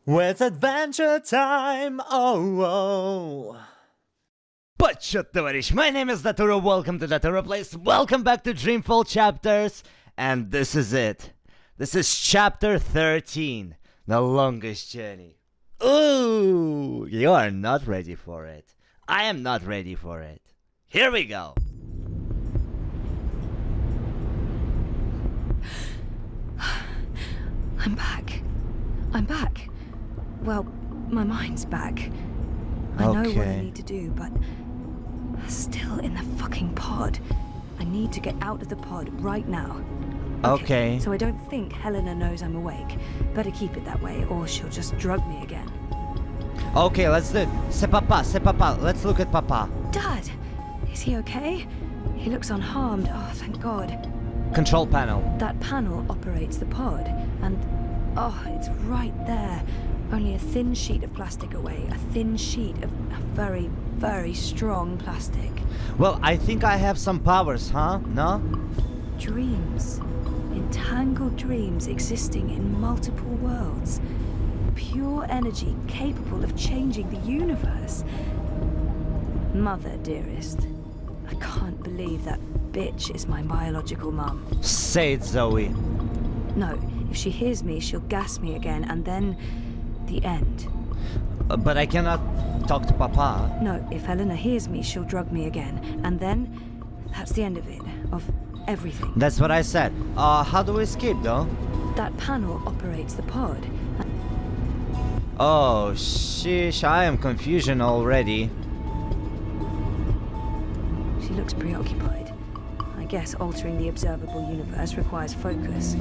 It's adventure time! Oh! But shut, товарищ, my name is Datura, welcome to Datura Plays, welcome back to Dreamfall Chapters, and this is it. This is chapter 13, the longest journey. Ooh, you are not ready for it. I am not ready for it. Here we go. I'm back. I'm back. Well, my mind's back. I know what I need to do, but still in the fucking pod. I need to get out of the pod right now. Okay. So I don't think Helena knows I'm awake. Better keep it that way, or she'll just drug me again. Okay, let's do it. C'est papa. Let's look at papa. Dad! Is he okay? He looks unharmed. Oh, thank God. Control panel. That panel operates the pod, and oh, it's right there. Only a thin sheet of plastic away. A thin sheet of very, very strong plastic. Well, I think I have some powers, huh? No? Dreams. Entangled dreams existing in multiple worlds. Pure energy capable of changing the universe. Mother, dearest. I can't believe that bitch is my biological mum. Say it, Zoe. No, if she hears me, she'll gas me again, and then the end. But I cannot talk to papa. No, if Helena hears me, she'll drug me again, and then that's the end of it, of everything. That's what I said. How do we escape, though? That panel operates the pod. Oh, sheesh, I am confusion already. She looks preoccupied. I guess altering the observable universe requires focus.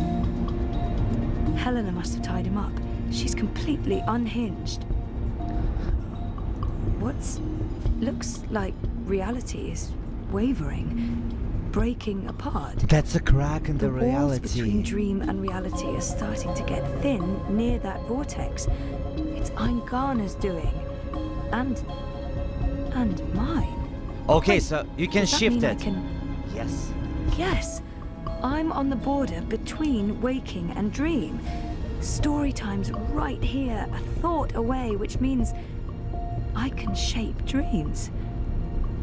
Helena must have tied him up. She's completely unhinged. Looks like reality is wavering, breaking apart. That's a crack in the walls between reality. dream and reality are starting to get thin near that vortex. It's Eingana's doing. And mine. Okay, Wait, so you can does that shift mean I it. can... Yes. Yes. I'm on the border between waking and dream. Story time's right here, a thought away, which means I can shape dreams.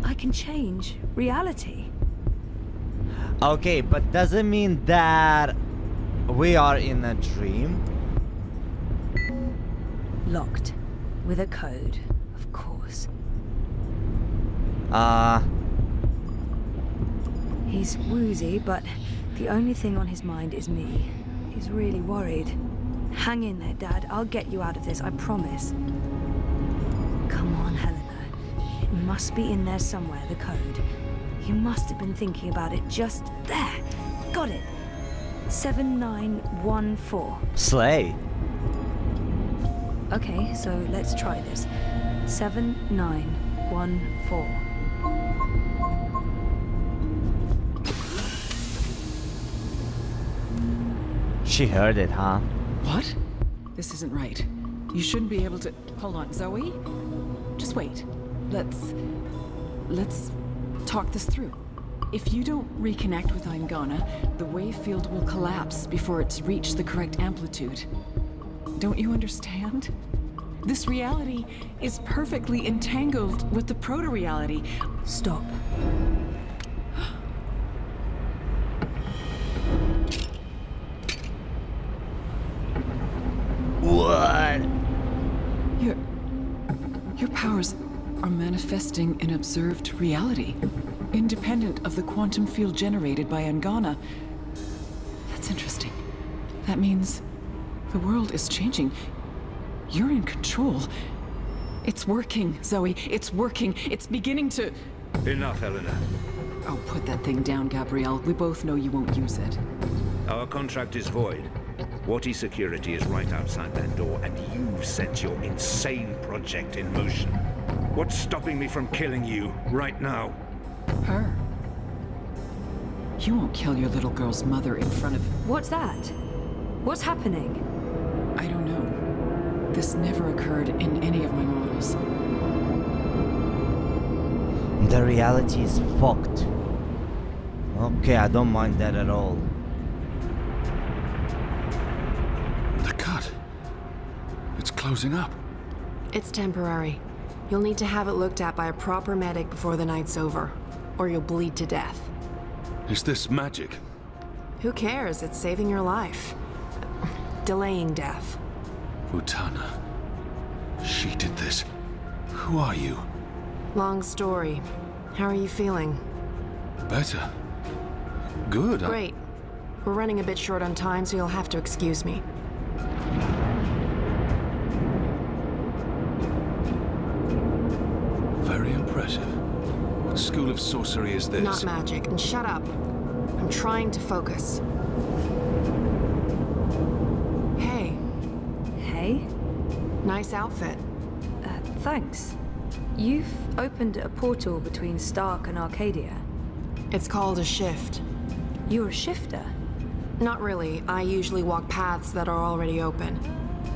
I can change reality. Okay, but does it mean that we are in a dream? Locked. With a code, of course. He's woozy, but the only thing on his mind is me. He's really worried. Hang in there, Dad. I'll get you out of this, I promise. Come on, Helena. It must be in there somewhere, the code. You must have been thinking about it just there. Got it. 7914. Slay. Okay, so let's try this. 7914. She heard it, huh? What? This isn't right. You shouldn't be able to... Hold on, Zoe? Just wait. Let's talk this through. If you don't reconnect with Eingana, the wave field will collapse before it's reached the correct amplitude. Don't you understand? This reality is perfectly entangled with the proto-reality. Stop. What? Your powers are manifesting an observed reality, independent of the quantum field generated by Eingana. That's interesting. That means the world is changing. You're in control. It's working, Zoe. It's working. It's beginning to... Enough, Helena. Oh, put that thing down, Gabrielle. We both know you won't use it. Our contract is void. Wati security is right outside that door, and you've set your insane project in motion. What's stopping me from killing you right now? Her. You won't kill your little girl's mother in front of... What's that? What's happening? I don't know. This never occurred in any of my models. The reality is fucked. Okay, I don't mind that at all. The cut. It's closing up. It's temporary. You'll need to have it looked at by a proper medic before the night's over, or you'll bleed to death. Is this magic? Who cares? It's saving your life. Delaying death. Utana. She did this. Who are you? Long story. How are you feeling? Better. Good. Great. We're running a bit short on time, so you'll have to excuse me. Very impressive. What school of sorcery is this? Not magic. And shut up. I'm trying to focus. Hey, Hey? nice outfit. Thanks. You've opened a portal between Stark and Arcadia. It's called a shift. You're a shifter. Not really. I usually walk paths that are already open.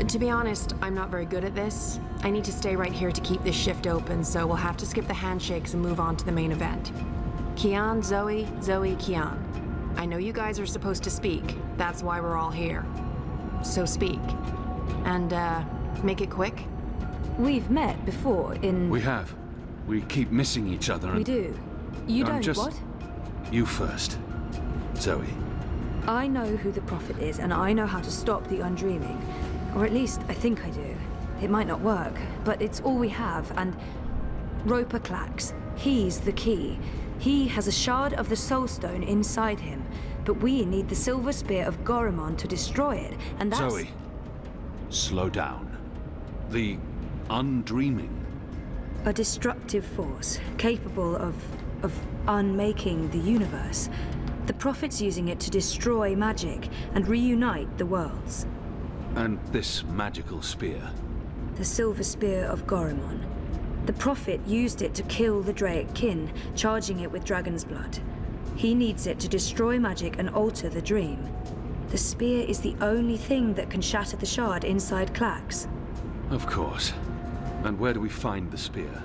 To be honest, I'm not very good at this. I need to stay right here to keep this shift open, so we'll have to skip the handshakes and move on to the main event. Kian, Zoe, Zoe, Kian. I know you guys are supposed to speak. That's why we're all here. So speak. And, make it quick. We've met before in... We have. We keep missing each other and... We do. You I'm don't, just- what? You first. Zoe. I know who the Prophet is, and I know how to stop the Undreaming. Or at least, I think I do. It might not work, but it's all we have, and... Roper Clax. He's the key. He has a shard of the Soul Stone inside him, but we need the Silver Spear of Gorimon to destroy it, and that's... Zoe. Slow down. The Undreaming. A destructive force, capable of unmaking the universe. The Prophet's using it to destroy magic and reunite the worlds. And this magical spear. The Silver Spear of Gorimon. The Prophet used it to kill the Draic kin, charging it with dragon's blood. He needs it to destroy magic and alter the dream. The spear is the only thing that can shatter the shard inside Clax. Of course. And where do we find the spear?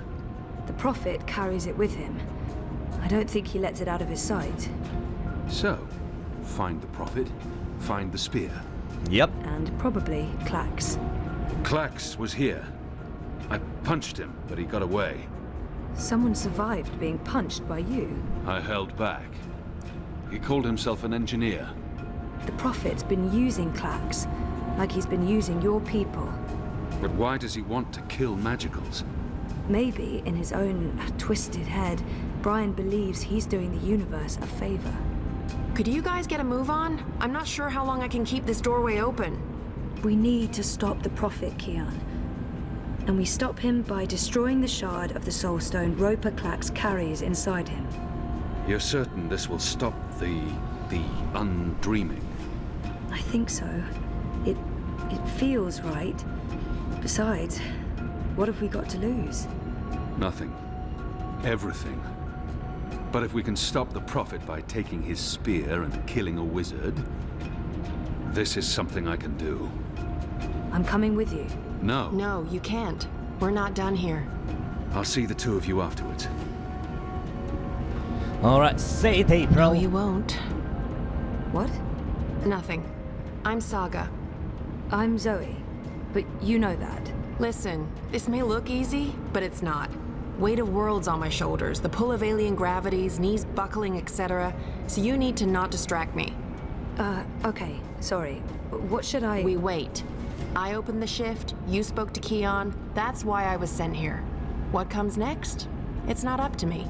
The Prophet carries it with him. I don't think he lets it out of his sight. So, find the Prophet, find the spear. Yep. And probably Clax. Clax was here. I punched him, but he got away. Someone survived being punched by you. I held back. He called himself an engineer. The Prophet's been using Clax, like he's been using your people. But why does he want to kill magicals? Maybe, in his own twisted head, Brian believes he's doing the universe a favor. Could you guys get a move on? I'm not sure how long I can keep this doorway open. We need to stop the Prophet, Kian. And we stop him by destroying the shard of the Soul Stone Roper Clax carries inside him. You're certain this will stop the Undreaming? I think so. It feels right. Besides, what have we got to lose? Nothing. Everything. But if we can stop the Prophet by taking his spear and killing a wizard, this is something I can do. I'm coming with you. No. No, you can't. We're not done here. I'll see the two of you afterwards. Alright, say it, April. No, you won't. What? Nothing. I'm Saga. I'm Zoe. But you know that. Listen, this may look easy, but it's not. Weight of worlds on my shoulders, the pull of alien gravities, knees buckling, etc. So you need to not distract me. Okay. Sorry. What should I... We wait. I opened the shift, you spoke to Kian. That's why I was sent here. What comes next? It's not up to me.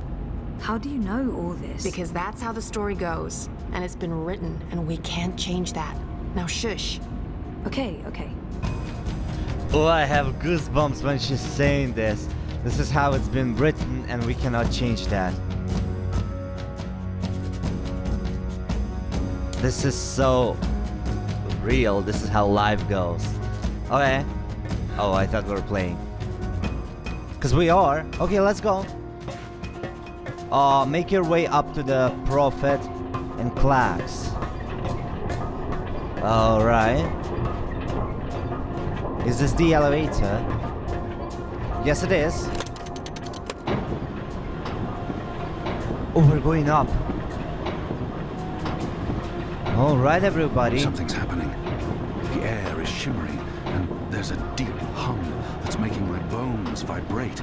How do you know all this? Because that's how the story goes. And it's been written, and we can't change that. Now shush. Okay. Oh, I have goosebumps when she's saying this. This is how it's been written, and we cannot change that. This is so real. This is how life goes. Okay. Oh, I thought we were playing. Because we are. Okay, let's go. Make your way up to the Prophet and Clax. Alright. Is this the elevator? Yes, it is. Oh, we're going up. Alright, everybody. Something's happening. The air is shimmering, and there's a deep hum that's making my bones vibrate.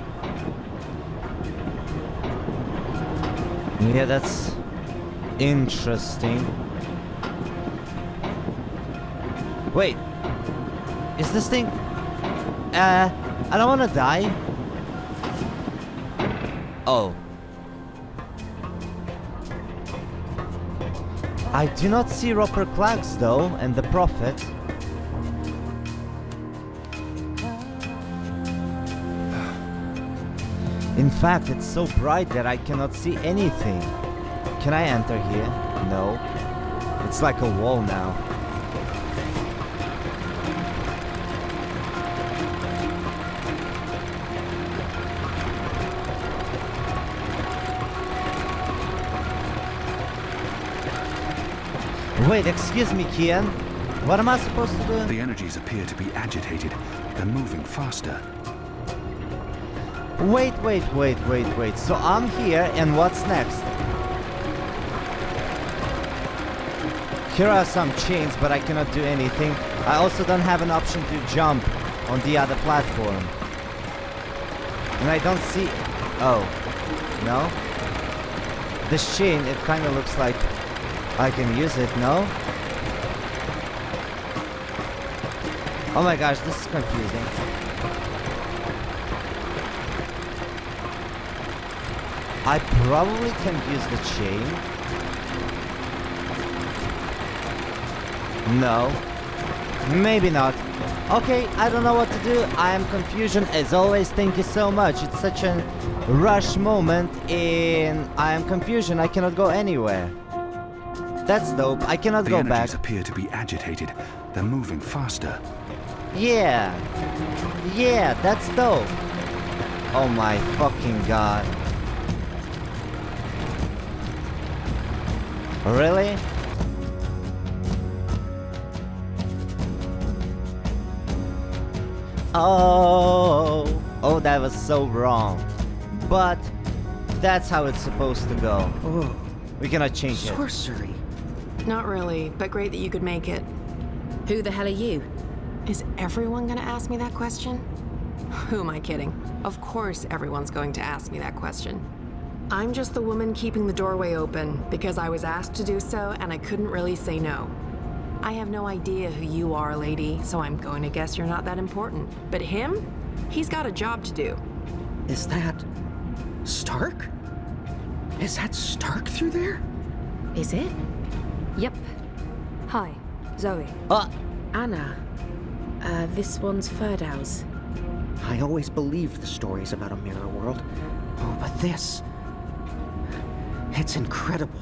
Yeah, that's interesting. Wait, is this thing... I don't wanna die. Oh. I do not see Roper Clags though, and the Prophet. In fact, it's so bright that I cannot see anything. Can I enter here? No. It's like a wall now. Wait, excuse me, Kian. What am I supposed to do? The energies appear to be agitated. They're moving faster. Wait. So I'm here, and what's next? Here are some chains, but I cannot do anything. I also don't have an option to jump on the other platform. And I don't see... Oh. No? This chain, it kind of looks like I can use it, no? Oh my gosh, this is confusing. I probably can use the chain. No. Maybe not. Okay, I don't know what to do. I am confusion as always. Thank you so much. It's such a rush moment in I am confusion. I cannot go anywhere. That's dope. I cannot go back. The energies appear to be agitated. They're moving faster. Yeah, that's dope. Oh my fucking god. Really? Oh, that was so wrong. But that's how it's supposed to go. Oh, We cannot change it. sorcery. Not really, but great that you could make it. Who the hell are you? Is everyone gonna ask me that question? Who am I kidding? Of course everyone's going to ask me that question. I'm just the woman keeping the doorway open because I was asked to do so and I couldn't really say no. I have no idea who you are, lady, so I'm going to guess you're not that important. But him? He's got a job to do. Is that Stark? Is that Stark through there? Is it? Yep. Hi, Zoe. Anna. This one's Ferdow's. I always believed the stories about a mirror world. Oh, but this... It's incredible.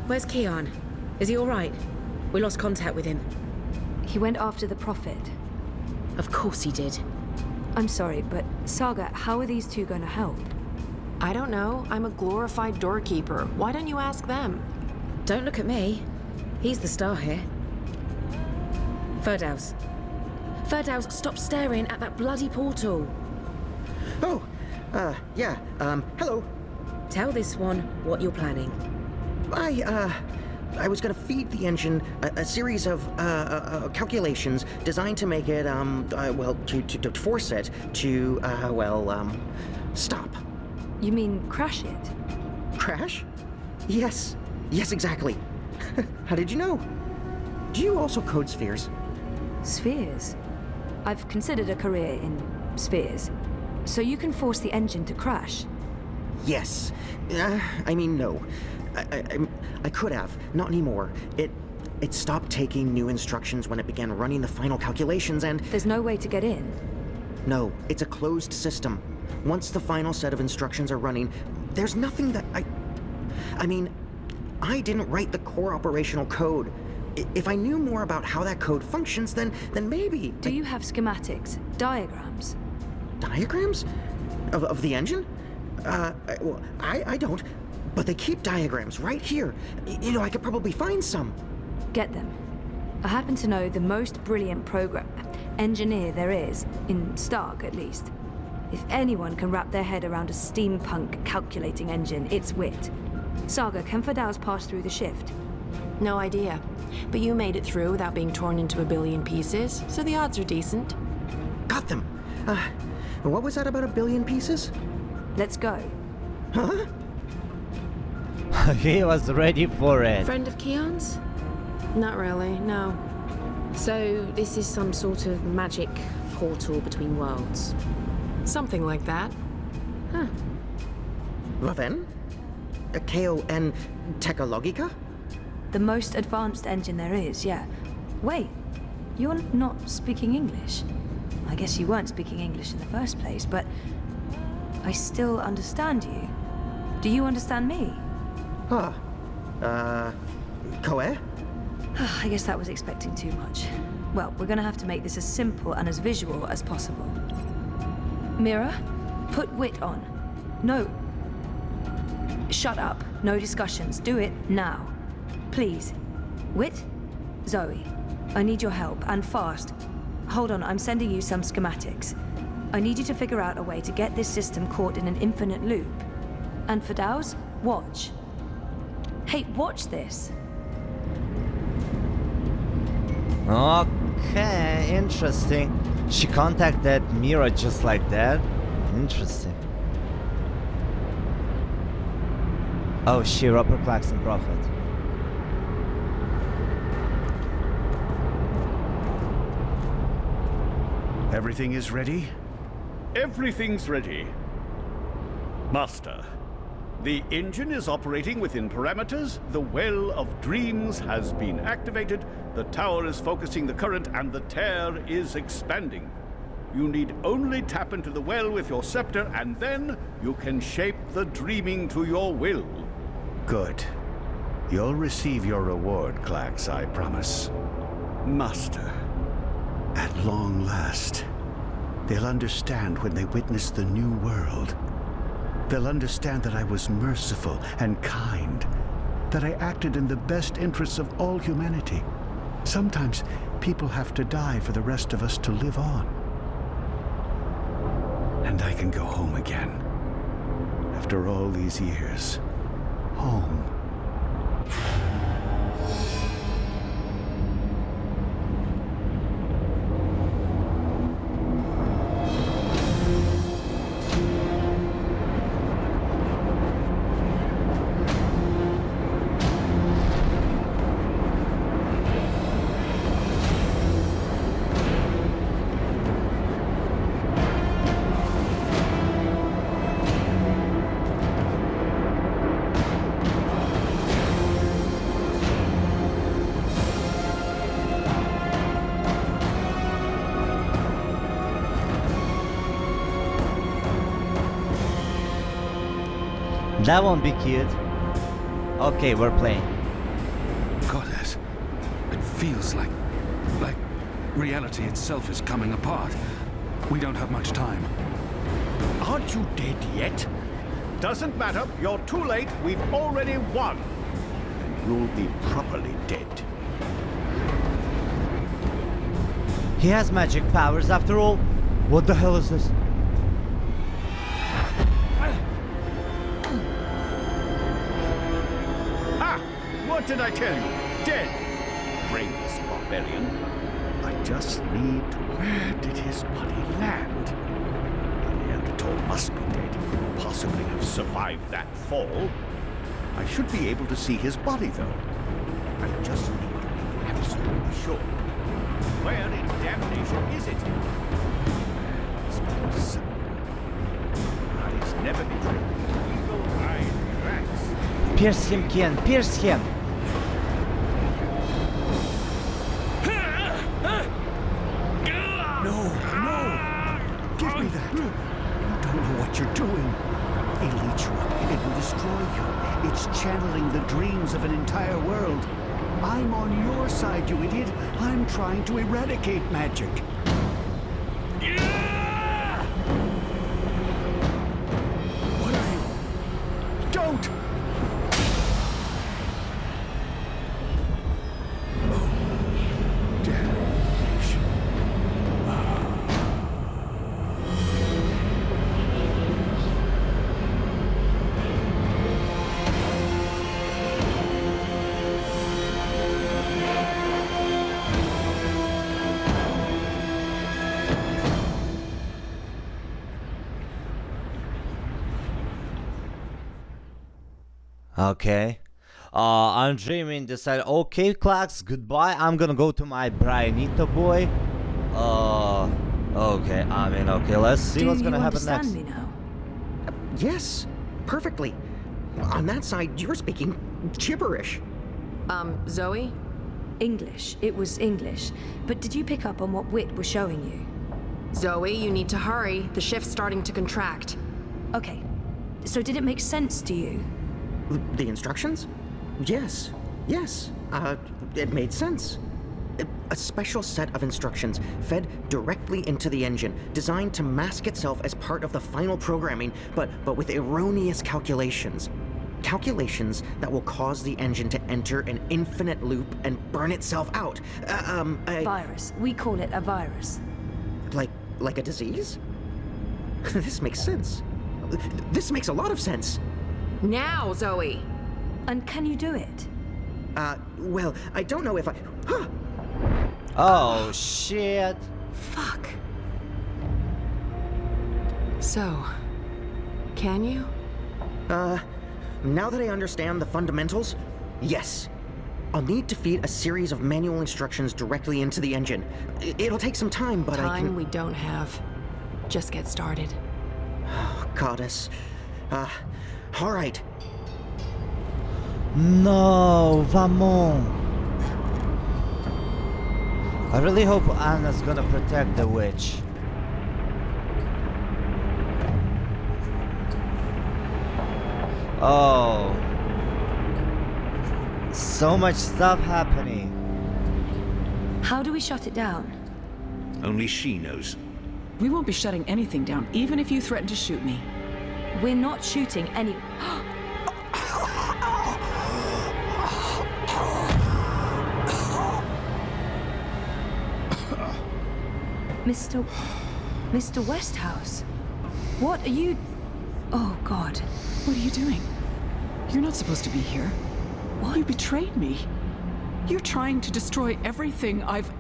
Where's Kian? Is he alright? We lost contact with him. He went after the Prophet. Of course he did. I'm sorry, but Saga, how are these two going to help? I don't know. I'm a glorified doorkeeper. Why don't you ask them? Don't look at me. He's the star here. Ferdow's. Ferdow's, stop staring at that bloody portal. Oh, yeah, hello. Tell this one what you're planning. I was gonna feed the engine a series of, calculations designed to make it, to force it to, stop. You mean crash it? Crash? Yes, exactly. How did you know? Do you also code spheres? Spheres? I've considered a career in spheres. So you can force the engine to crash? Yes. No. I could have. Not anymore. It stopped taking new instructions when it began running the final calculations and... There's no way to get in? No, it's a closed system. Once the final set of instructions are running, there's nothing that I didn't write the core operational code. If I knew more about how that code functions, then maybe... Do you have schematics? Diagrams? Diagrams? Of the engine? I don't. But they keep diagrams right here. I could probably find some. Get them. I happen to know the most brilliant engineer there is, in Stark at least. If anyone can wrap their head around a steampunk calculating engine, it's Wit. Saga, can Ferdow's pass through the shift? No idea. But you made it through without being torn into a billion pieces, so the odds are decent. Got them. What was that about 1 billion pieces? Let's go. Huh? He was ready for it. Friend of Keon's? Not really, no. So, this is some sort of magic portal between worlds. Something like that. Well then? KON Technologica? The most advanced engine there is, yeah. Wait, you're not speaking English? I guess you weren't speaking English in the first place, but I still understand you. Do you understand me? Huh. Koe? I guess that was expecting too much. Well, we're gonna have to make this as simple and as visual as possible. Mira, put Wit on. No. Shut up. No discussions. Do it now. Please. Wit? Zoe. I need your help, and fast. Hold on, I'm sending you some schematics. I need you to figure out a way to get this system caught in an infinite loop. And for Dow's, watch. Hey, watch this. Okay, interesting. She contacted Mira just like that. Interesting. Oh, she Robert Clarkson Prophet. Everything is ready? Everything's ready. Master, the engine is operating within parameters, the Well of Dreams has been activated, the tower is focusing the current, and the tear is expanding. You need only tap into the well with your scepter, and then you can shape the dreaming to your will. Good. You'll receive your reward, Clax, I promise. Master, At long last, they'll understand when they witness the new world. They'll understand that I was merciful and kind, that I acted in the best interests of all humanity. Sometimes people have to die for the rest of us to live on. And I can go home again. After all these years. Home. That won't be cute. Okay, we're playing. Goddess, it feels like reality itself is coming apart. We don't have much time. aren't you dead yet? Doesn't matter, you're too late, we've already won. And you'll be properly dead. He has magic powers after all. What the hell is this? What did I tell you? Dead! Brainless barbarian. I just need... Where did his body land? The Neanderthal must be dead. He couldn't possibly have survived that fall. I should be able to see his body, though. I just need to be absolutely sure. Where in damnation is it? It's been somewhere. Eyes never betray. Eagle-eyed tracks. Pierce him, Ken. Pierce him. Give me that! You don't know what you're doing. It'll eat you up. It will destroy you. It's channeling the dreams of an entire world. I'm on your side, you idiot. I'm trying to eradicate magic. What are you? Don't! Damnation. Okay. I'm dreaming. Decide. Okay, Clax. Goodbye. I'm gonna go to my Brianito boy. Okay. I mean, okay. Let's see what's gonna happen next. Do you understand me now? Yes, perfectly. On that side, you're speaking gibberish. Zoe? English. It was English. But did you pick up on what Wit was showing you? Zoe, you need to hurry. The shift's starting to contract. Okay. So did it make sense to you? The instructions? Yes. Yes. It made sense. A special set of instructions fed directly into the engine, designed to mask itself as part of the final programming, but with erroneous calculations. Calculations that will cause the engine to enter an infinite loop and burn itself out. Virus. We call it a virus. Like a disease? This makes sense. This makes a lot of sense. Now, Zoe! And can you do it? Well, I don't know if I... Oh, shit. Fuck. So, can you? Now that I understand the fundamentals, yes. I'll need to feed a series of manual instructions directly into the engine. It'll take some time, but I can... Time we don't have. Just get started. Oh, Goddess. All right. No, vamos. I really hope Anna's gonna protect the witch. Oh. So much stuff happening. How do we shut it down? Only she knows. We won't be shutting anything down, even if you threaten to shoot me. We're not shooting any... Mr. Westhouse? What are you... Oh, God. What are you doing? You're not supposed to be here. What? You betrayed me. You're trying to destroy everything I've...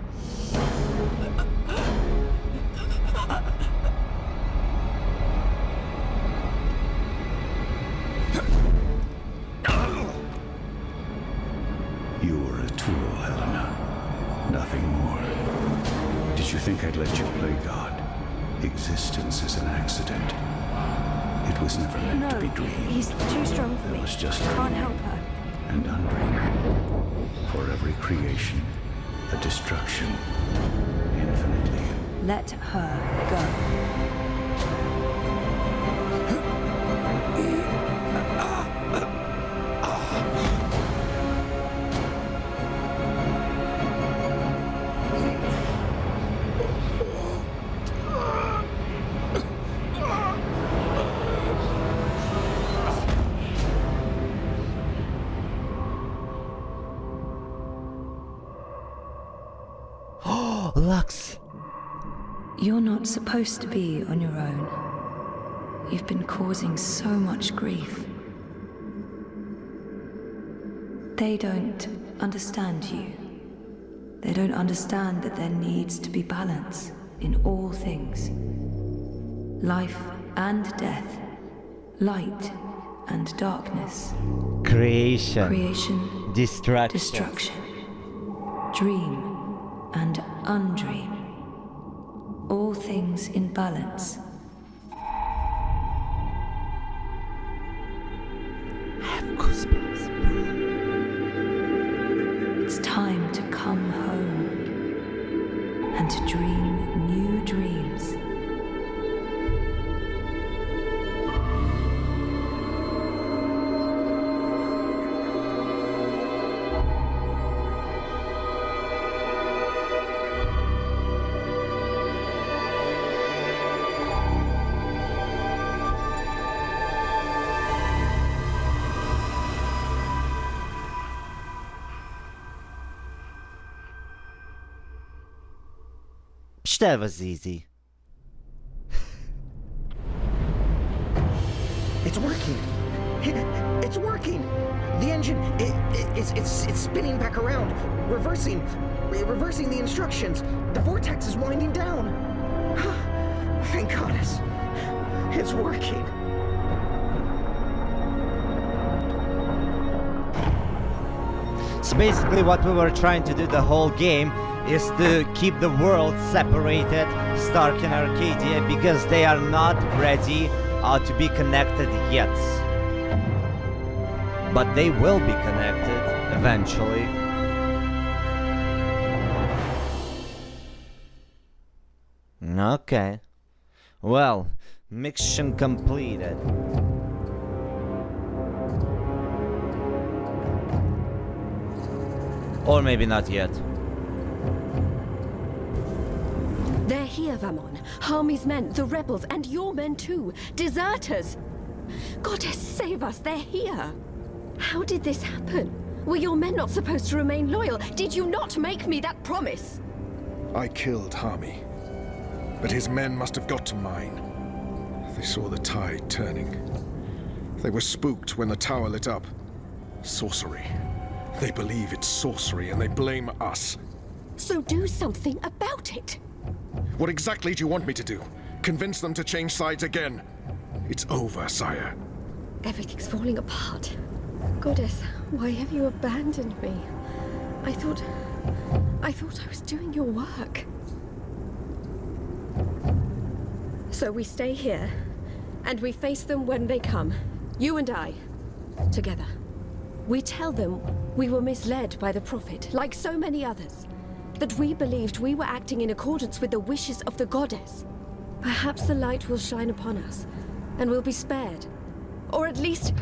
You were a tool, Helena. Nothing more. Did you think I'd let you play God? Existence is an accident. It was never meant to be dreamed. He's too strong for me. It was just I can't dreaming help her. and undreaming. For every creation, a destruction. Infinitely. Let her go. Lux. You're not supposed to be on your own. You've been causing so much grief. They don't understand you. They don't understand that there needs to be balance in all things. Life and death. Light and darkness. Creation. Creation. Destruction. Dream and undream. All things in balance. Have goosebumps. It's time to come home and to dream new dreams. That was easy. It's working. It's working. The engine, it's spinning back around, reversing the instructions. The vortex is winding down. Thank goddess. It's working. That's basically what we were trying to do the whole game, is to keep the world separated, Stark and Arcadia, because they are not ready to be connected yet. But they will be connected eventually. Okay. Well, mission completed. Or maybe not yet. They're here, Vamon. Harmy's men, the rebels, and your men too. Deserters! Goddess, save us, they're here! How did this happen? Were your men not supposed to remain loyal? Did you not make me that promise? I killed Harmy. But his men must have got to mine. They saw the tide turning. They were spooked when the tower lit up. Sorcery. They believe it's sorcery and they blame us. So do something about it. What exactly do you want me to do? Convince them to change sides again? It's over, sire. Everything's falling apart. Goddess, why have you abandoned me? I thought I was doing your work. So we stay here, and we face them when they come. You and I, together. We tell them we were misled by the Prophet, like so many others. That we believed we were acting in accordance with the wishes of the Goddess. Perhaps the light will shine upon us, and we'll be spared. Or at least,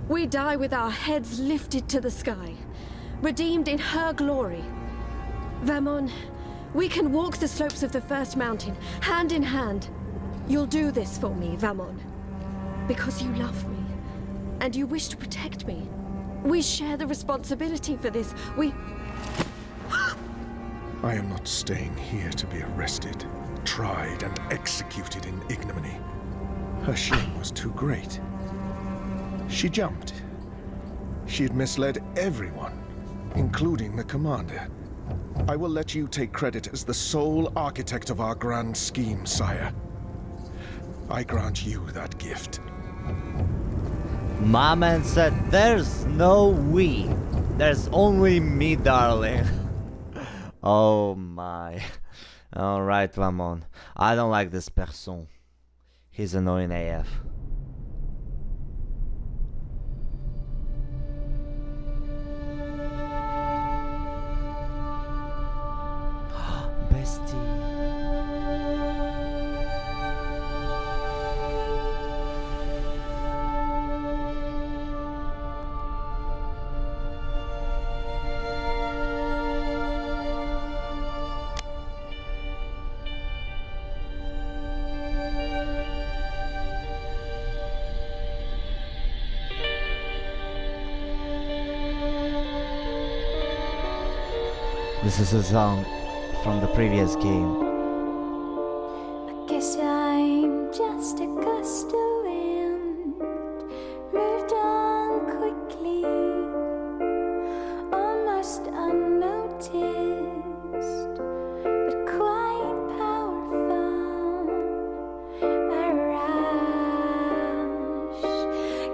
we die with our heads lifted to the sky, redeemed in her glory. Vamon, we can walk the slopes of the First Mountain, hand in hand. You'll do this for me, Vamon. Because you love me, and you wish to protect me. We share the responsibility for this. I am not staying here to be arrested, tried, and executed in ignominy. Her shame was too great. She jumped. She had misled everyone, including the commander. I will let you take credit as the sole architect of our grand scheme, sire. I grant you that gift. My man said, there's no we. There's only me, darling. Oh my. Alright, Ramon. I don't like this person. He's annoying AF. Bestie. This is a song from the previous game. I guess I'm just a gust of wind, moved on quickly, almost unnoticed, but quite powerful. A rush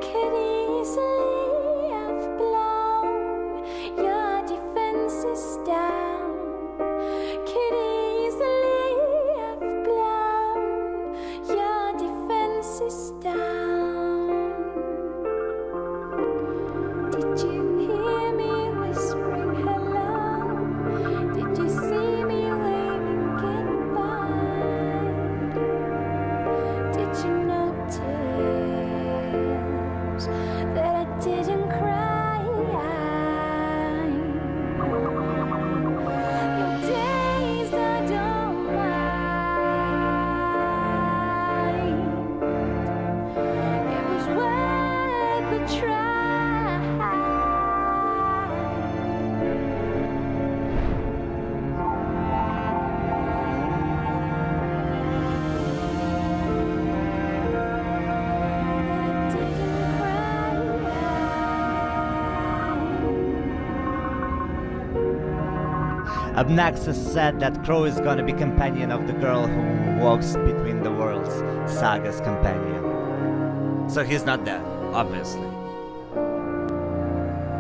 could easily have blown your defenses down. Obnaxus said that Crow is gonna be companion of the girl who walks between the worlds, Saga's companion. So he's not dead, obviously.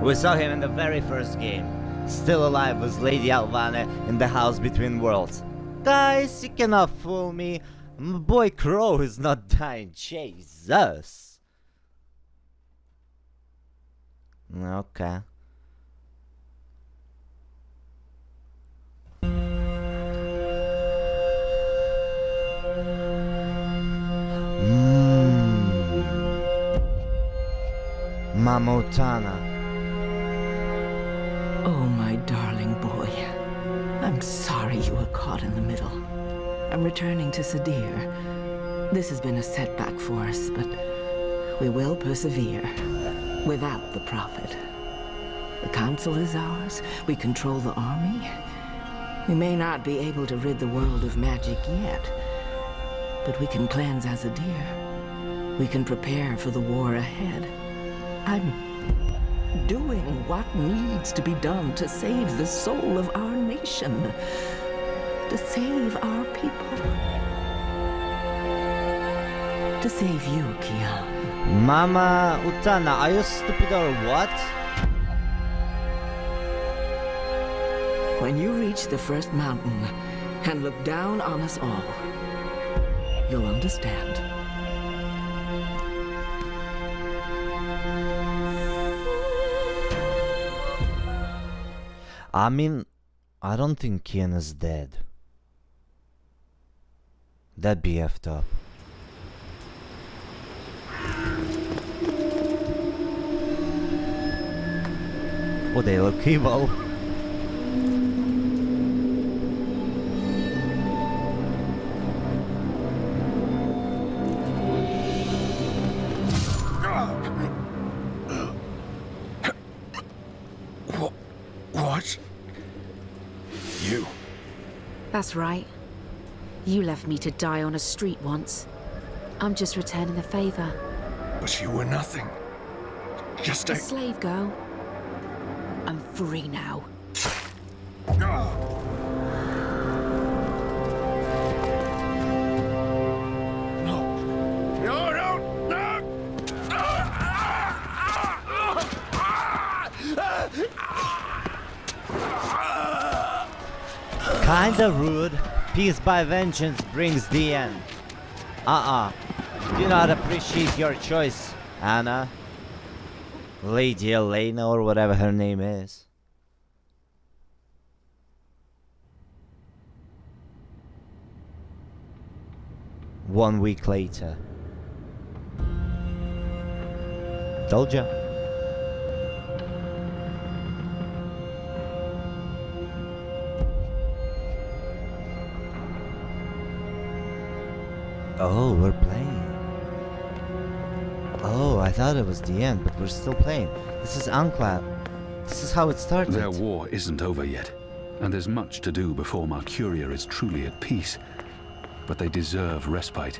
We saw him in the very first game. Still alive was Lady Alvana in the house between worlds. Guys, you cannot fool me. My boy Crow is not dying. Jesus. Okay. Mama Utana. Oh, my darling boy. I'm sorry you were caught in the middle. I'm returning to Sadir. This has been a setback for us, but we will persevere. Without the Prophet. The Council is ours. We control the army. We may not be able to rid the world of magic yet, but we can cleanse Azadir. We can prepare for the war ahead. I'm doing what needs to be done to save the soul of our nation. To save our people. To save you, Kian. Mama Utana, are you stupid or what? When you reach the first mountain and look down on us all, you'll understand. I mean, I don't think Kian is dead. That'd be effed up. Oh, they look evil. What? You? That's right. You left me to die on a street once. I'm just returning the favor. But you were nothing. Just A a... slave girl. I'm free now. Kinda rude. Peace by vengeance brings the end. Do not appreciate your choice, Anna. Lady Elena or whatever her name is. One week later. Told ya. Oh, we're playing. Oh, I thought it was the end, but we're still playing. This is Anklat. This is how it started. Their war isn't over yet, and there's much to do before Mercuria is truly at peace. But they deserve respite.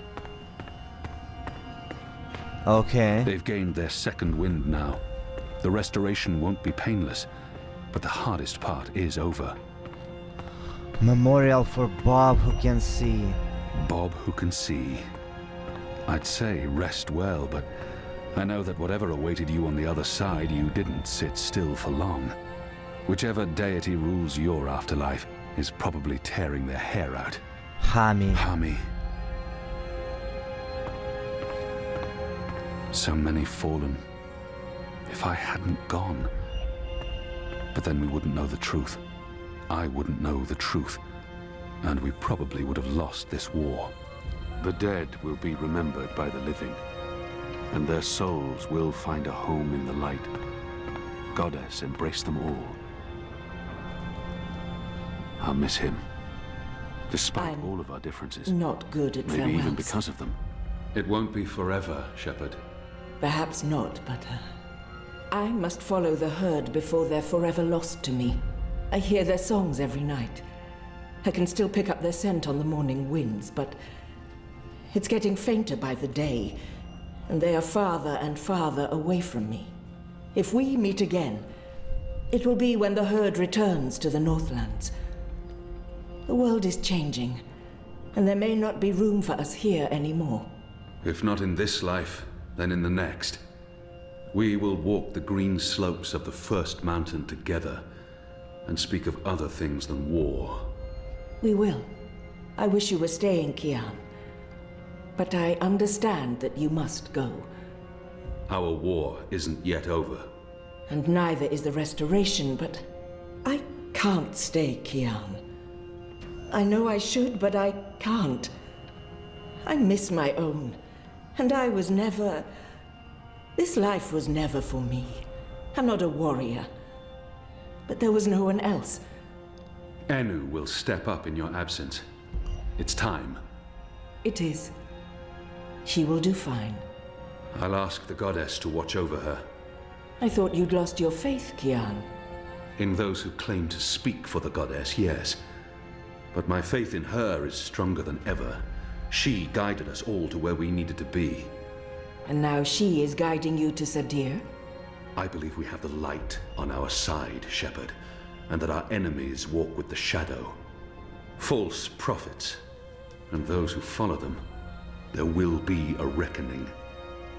Okay. They've gained their second wind now. The restoration won't be painless, but the hardest part is over. Memorial for Bob who can see. Bob who can see. I'd say rest well, but I know that whatever awaited you on the other side, you didn't sit still for long. Whichever deity rules your afterlife is probably tearing their hair out. Hami. Hami. So many fallen. If I hadn't gone. But then we wouldn't know the truth. I wouldn't know the truth. And we probably would have lost this war. The dead will be remembered by the living, and their souls will find a home in the light. Goddess, embrace them all. I'll miss him, despite all of our differences. Not good at Maybe farewells. even because of them. It won't be forever, Shepherd. Perhaps not, but I must follow the herd before they're forever lost to me. I hear their songs every night. I can still pick up their scent on the morning winds, but it's getting fainter by the day, and they are farther and farther away from me. If we meet again, it will be when the herd returns to the Northlands. The world is changing, and there may not be room for us here anymore. If not in this life, then in the next. We will walk the green slopes of the first mountain together, and speak of other things than war. We will. I wish you were staying, Kian. But I understand that you must go. Our war isn't yet over. And neither is the restoration, but I can't stay, Kian. I know I should, but I can't. I miss my own. And I was never... This life was never for me. I'm not a warrior. But there was no one else. Enu will step up in your absence. It's time. It is. She will do fine. I'll ask the goddess to watch over her. I thought you'd lost your faith, Kian. In those who claim to speak for the goddess, yes. But my faith in her is stronger than ever. She guided us all to where we needed to be. And now she is guiding you to Sadir? I believe we have the light on our side, Shepherd, and that our enemies walk with the shadow. False prophets, and those who follow them. There will be a reckoning.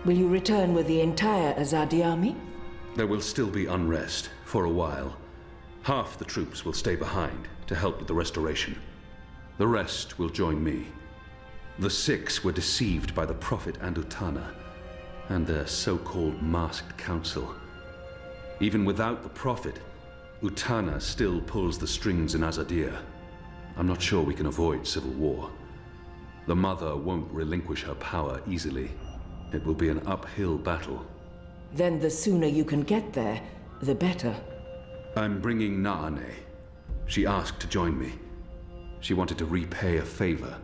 Will you return with the entire Azadi army? There will still be unrest, for a while. Half the troops will stay behind to help with the restoration. The rest will join me. The 6 were deceived by the Prophet and Utana, and their so-called masked council. Even without the Prophet, Utana still pulls the strings in Azadir. I'm not sure we can avoid civil war. The Mother won't relinquish her power easily. It will be an uphill battle. Then the sooner you can get there, the better. I'm bringing Naane. She asked to join me. She wanted to repay a favor.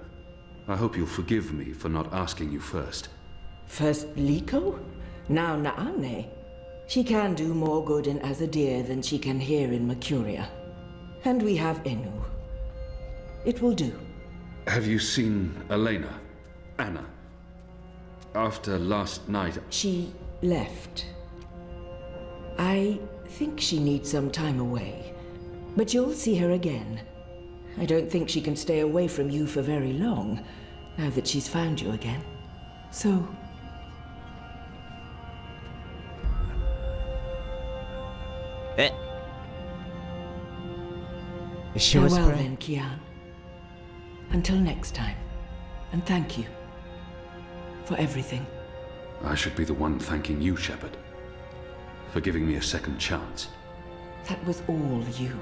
I hope you'll forgive me for not asking you first. First Liko, now Naane. She can do more good in Azadir than she can here in Mercuria. And we have Enu. It will do. Have you seen Elena? Anna? After last night... She left. I think she needs some time away. But you'll see her again. I don't think she can stay away from you for very long, now that she's found you again. So... Is she Farewell whispering? then, Kian. Until next time. And thank you. For everything. I should be the one thanking you, Shepherd. For giving me a second chance. That was all you.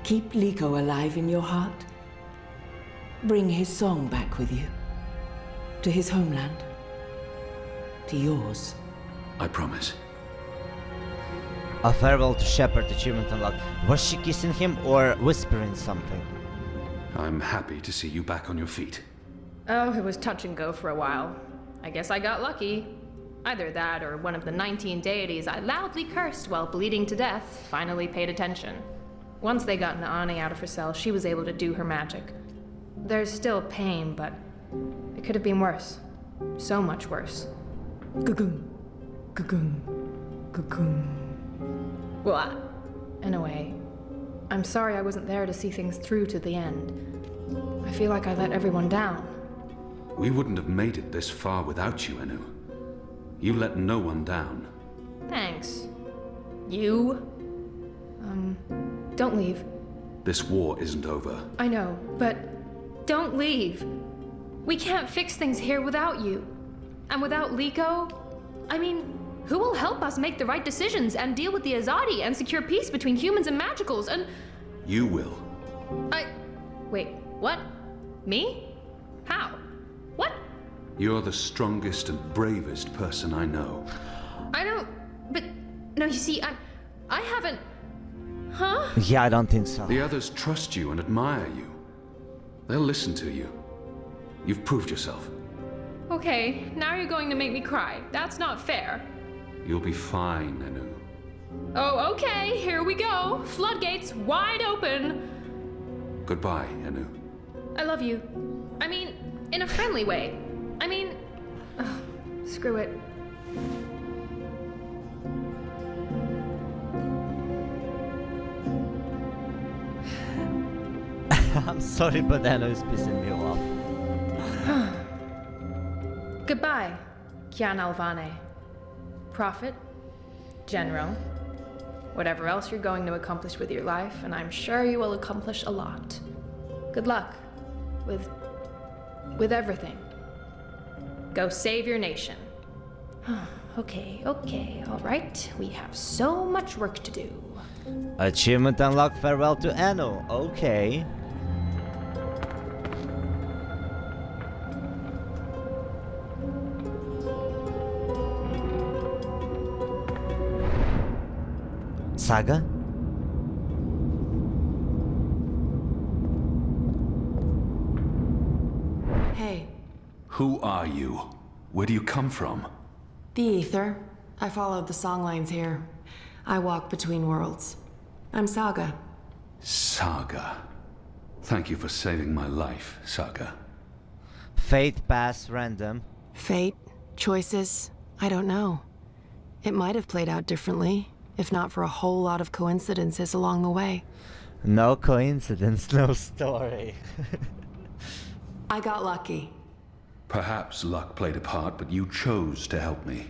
Keep Liko alive in your heart. Bring his song back with you. To his homeland. To yours. I promise. A farewell to Shepherd achievement unlocked. Was she kissing him or whispering something? I'm happy to see you back on your feet. Oh, it was touch and go for a while. I guess I got lucky. Either that or one of the 19 deities I loudly cursed while bleeding to death finally paid attention. Once they got Naane out of her cell, she was able to do her magic. There's still pain, but it could have been worse. So much worse. Gugum. Gugum. Gugum. Well, in a way, I'm sorry I wasn't there to see things through to the end. I feel like I let everyone down. We wouldn't have made it this far without you, Enu. You let no one down. Thanks. You? Don't leave. This war isn't over. I know, but don't leave. We can't fix things here without you. And without Liko, I mean, who will help us make the right decisions and deal with the Azadi and secure peace between humans and magicals and... You will. Wait, what? Me? How? What? You're the strongest and bravest person I know. I don't... But... No, you see, I haven't... Huh? Yeah, I don't think so. The others trust you and admire you. They'll listen to you. You've proved yourself. Okay, now you're going to make me cry. That's not fair. You'll be fine, Enu. Oh, okay, here we go. Floodgates wide open. Goodbye, Enu. I love you. I mean, in a friendly way. I mean... screw it. I'm sorry, but Anna is pissing me off. Goodbye, Kian Alvane. Prophet, General, whatever else you're going to accomplish with your life, and I'm sure you will accomplish a lot. Good luck with everything. Go save your nation. Okay, all right. We have so much work to do. Achievement unlocked, farewell to Anno. Okay. Saga? Hey. Who are you? Where do you come from? The Ether. I followed the songlines here. I walk between worlds. I'm Saga. Saga. Thank you for saving my life, Saga. Fate pass random. Fate? Choices? I don't know. It might have played out differently, if not for a whole lot of coincidences along the way. No coincidence, no story. I got lucky. Perhaps luck played a part, but you chose to help me.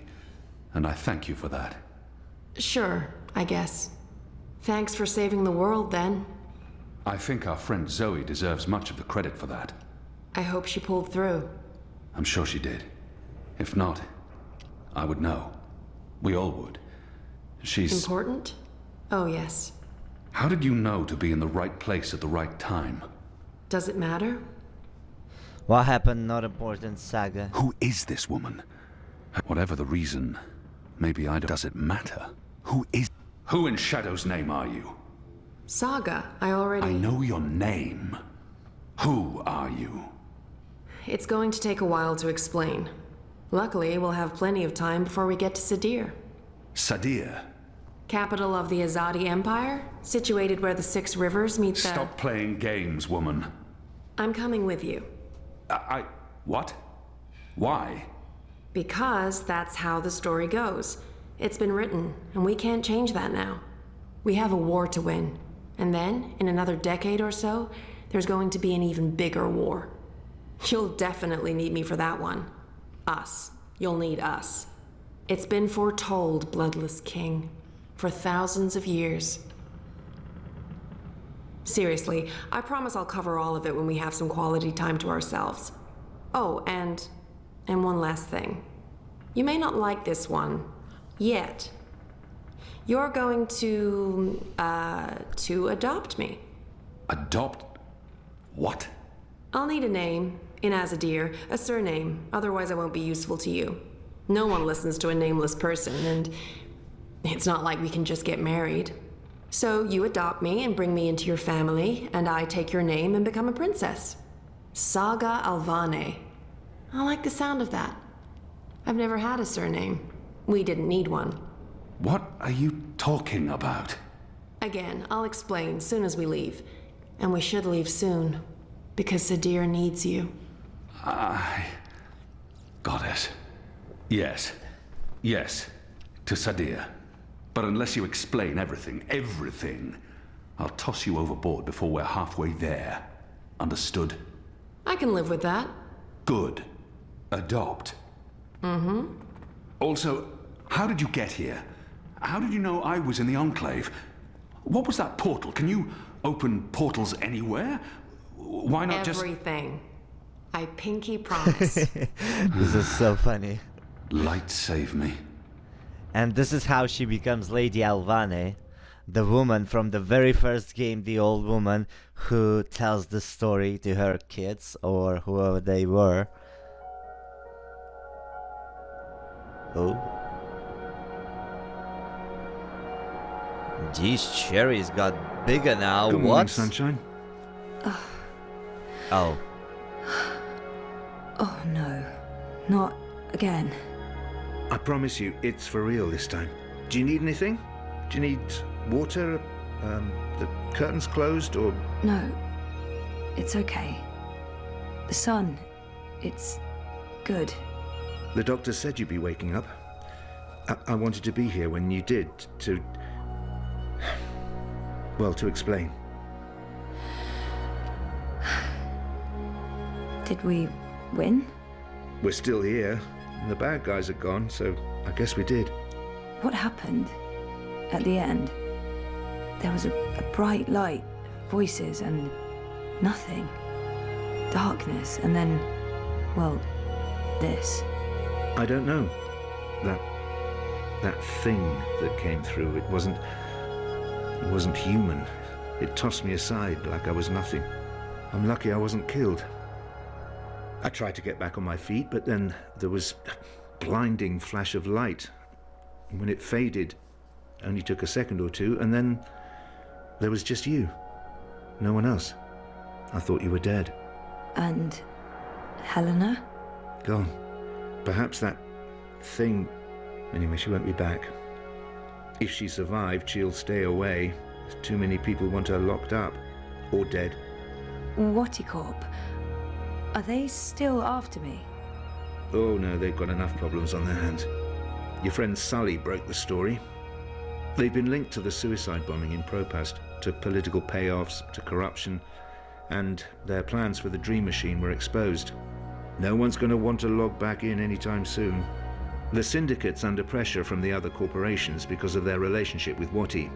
And I thank you for that. Sure, I guess. Thanks for saving the world, then. I think our friend Zoe deserves much of the credit for that. I hope she pulled through. I'm sure she did. If not, I would know. We all would. She's... Important? Oh, yes. How did you know to be in the right place at the right time? Does it matter? What happened? Not important, Saga. Who is this woman? Whatever the reason, maybe I don't... Does it matter? Who is... Who in Shadow's name are you? Saga, I already... I know your name. Who are you? It's going to take a while to explain. Luckily, we'll have plenty of time before we get to Sadir. Sadir? Capital of the Azadi Empire, situated where the 6 rivers meet the... Stop playing games, woman. I'm coming with you. What? Why? Because that's how the story goes. It's been written, and we can't change that now. We have a war to win. And then, in another decade or so, there's going to be an even bigger war. You'll definitely need me for that one. Us. You'll need us. It's been foretold, Bloodless King, for thousands of years. Seriously, I promise I'll cover all of it when we have some quality time to ourselves. Oh, and one last thing. You may not like this one yet. You're going to adopt me. Adopt? What? I'll need a name, in Azadir, a surname, otherwise I won't be useful to you. No one listens to a nameless person, and it's not like we can just get married. So you adopt me and bring me into your family, and I take your name and become a princess. Saga Alvane. I like the sound of that. I've never had a surname. We didn't need one. What are you talking about? Again, I'll explain soon as we leave. And we should leave soon, because Sadir needs you. Goddess. Yes. Yes. To Sadir. But unless you explain everything, I'll toss you overboard before we're halfway there. Understood? I can live with that. Good. Adopt. Mm-hmm. Also, how did you get here? How did you know I was in the Enclave? What was that portal? Can you open portals anywhere? Why not Everything. I pinky promise. This is so funny. Light save me. And this is how she becomes Lady Alvane, the woman from the very first game, the old woman who tells the story to her kids or whoever they were. Oh. These cherries got bigger now. Good what? morning, sunshine. Oh. Oh no. Not again. I promise you, it's for real this time. Do you need anything? Do you need water? The curtains closed, or...? No. It's okay. The sun. It's good. The doctor said you'd be waking up. I wanted to be here when you did, to... well, to explain. Did we win? We're still here. The bad guys are gone, so I guess we did. What happened at the end? There was a bright light, voices, and nothing. Darkness, and then, well, this. I don't know. That thing that came through, it wasn't human. It tossed me aside like I was nothing. I'm lucky I wasn't killed. I tried to get back on my feet, but then there was a blinding flash of light. And when it faded, it only took a second or two, and then there was just you. No one else. I thought you were dead. And Helena? Gone. Perhaps that thing... Anyway, she won't be back. If she survived, she'll stay away. Too many people want her locked up. Or dead. Watticorp. Are they still after me? Oh no, they've got enough problems on their hands. Your friend Sully broke the story. They've been linked to the suicide bombing in Propast, to political payoffs, to corruption, and their plans for the Dream Machine were exposed. No one's going to want to log back in anytime soon. The Syndicate's under pressure from the other corporations because of their relationship with Wati.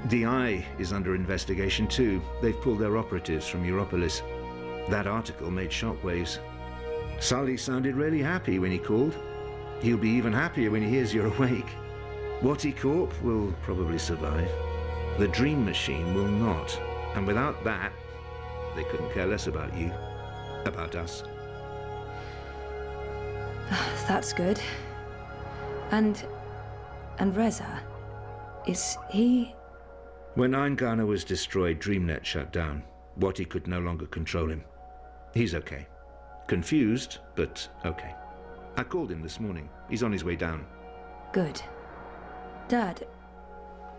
The Eye is under investigation too. They've pulled their operatives from Europolis. That article made shockwaves. Sully sounded really happy when he called. He'll be even happier when he hears you're awake. Watticorp will probably survive. The Dream Machine will not. And without that, they couldn't care less about you. About us. That's good. And Reza, is he... When Eingana was destroyed, DreamNet shut down. Wati could no longer control him. He's okay. Confused, but okay. I called him this morning. He's on his way down. Good. Dad,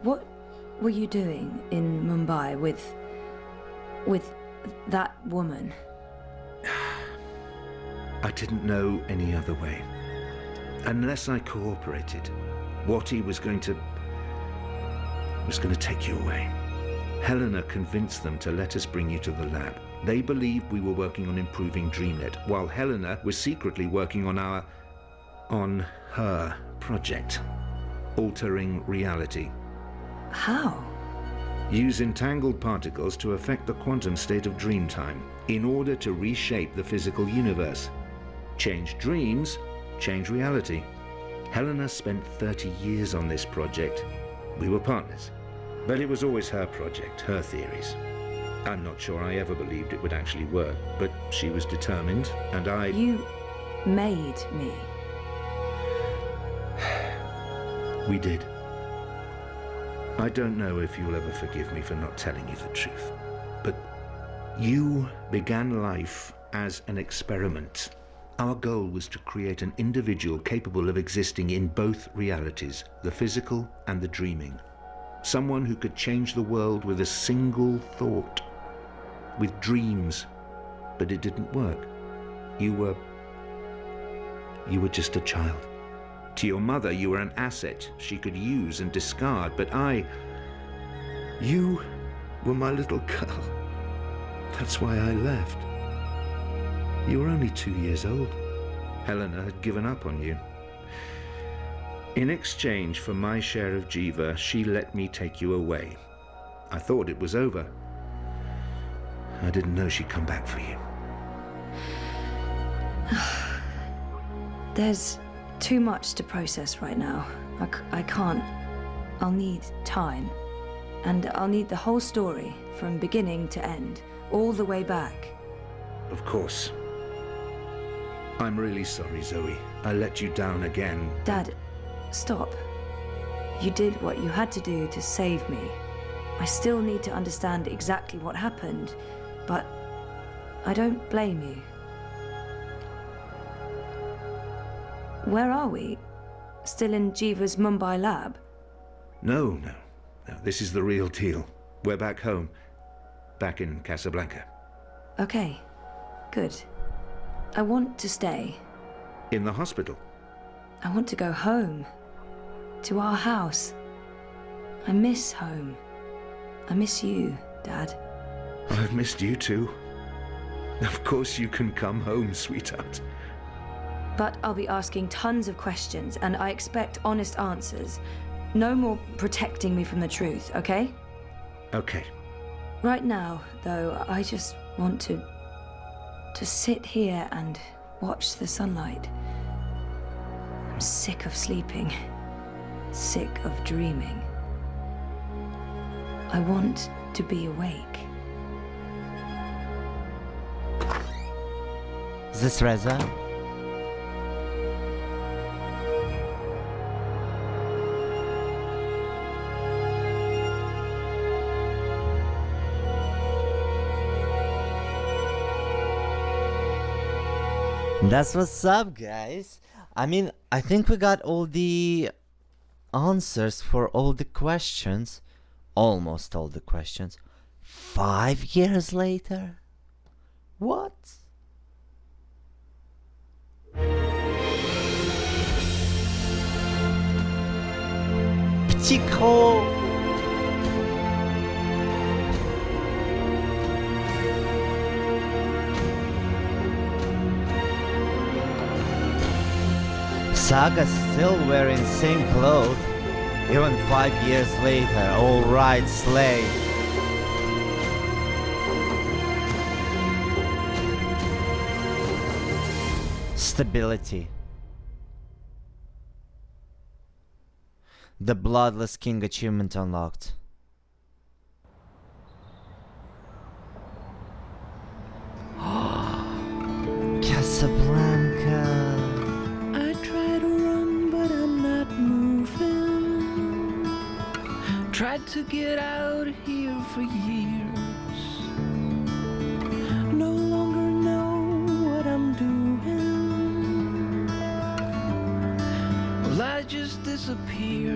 what were you doing in Mumbai with that woman? I didn't know any other way. Unless I cooperated, Wati was going to take you away. Helena convinced them to let us bring you to the lab. They believed we were working on improving DreamNet, while Helena was secretly working on her project, altering reality. How? Use entangled particles to affect the quantum state of dreamtime in order to reshape the physical universe. Change dreams, change reality. Helena spent 30 years on this project. We were partners. But it was always her project, her theories. I'm not sure I ever believed it would actually work, but she was determined, and I... You made me. We did. I don't know if you'll ever forgive me for not telling you the truth, but you began life as an experiment. Our goal was to create an individual capable of existing in both realities, the physical and the dreaming. Someone who could change the world with a single thought, with dreams, but it didn't work. You were just a child. To your mother, you were an asset she could use and discard, but you were my little girl. That's why I left. You were only 2 years old. Helena had given up on you. In exchange for my share of Jiva, she let me take you away. I thought it was over. I didn't know she'd come back for you. There's too much to process right now. I can't. I'll need time. And I'll need the whole story, from beginning to end, all the way back. Of course. I'm really sorry, Zoe. I let you down again. Dad, stop. You did what you had to do to save me. I still need to understand exactly what happened, but I don't blame you. Where are we? Still in Jiva's Mumbai lab? No. This is the real deal. We're back home. Back in Casablanca. Okay, good. I want to stay. In the hospital? I want to go home. To our house. I miss home. I miss you, Dad. I've missed you too. Of course you can come home, sweetheart. But I'll be asking tons of questions, and I expect honest answers. No more protecting me from the truth, okay? Okay. Right now, though, I just want to sit here and watch the sunlight. I'm sick of sleeping, sick of dreaming. I want to be awake. Is this Reza? That's what's up, guys. I mean, I think we got all the answers for all the questions. Almost all the questions. 5 years later? What? Petit gros. Saga's still wearing same clothes, even 5 years later. Alright, Slay. Stability. The Bloodless King achievement unlocked. Casablanca. I try to run, but I'm not moving. Tried to get out of here for years. No longer know what I'm doing. Well, I just disappear.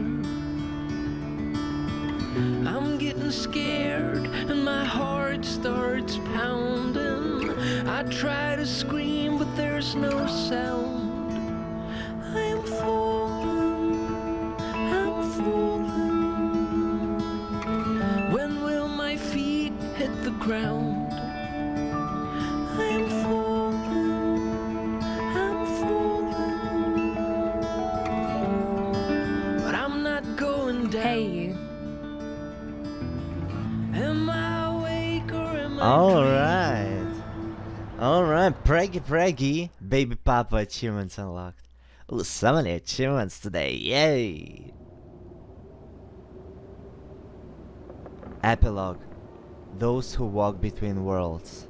I'm getting scared and my heart starts pounding. I try to scream, but there's no sound. I am falling, I'm falling. When will my feet hit the ground? I am falling, I'm falling. But I'm not going down. Hey, you. Am I awake or am I Alright. Alright, Preggy. Baby Papa achievements unlocked. Ooh, so many achievements today. Yay! Epilogue. Those who walk between worlds.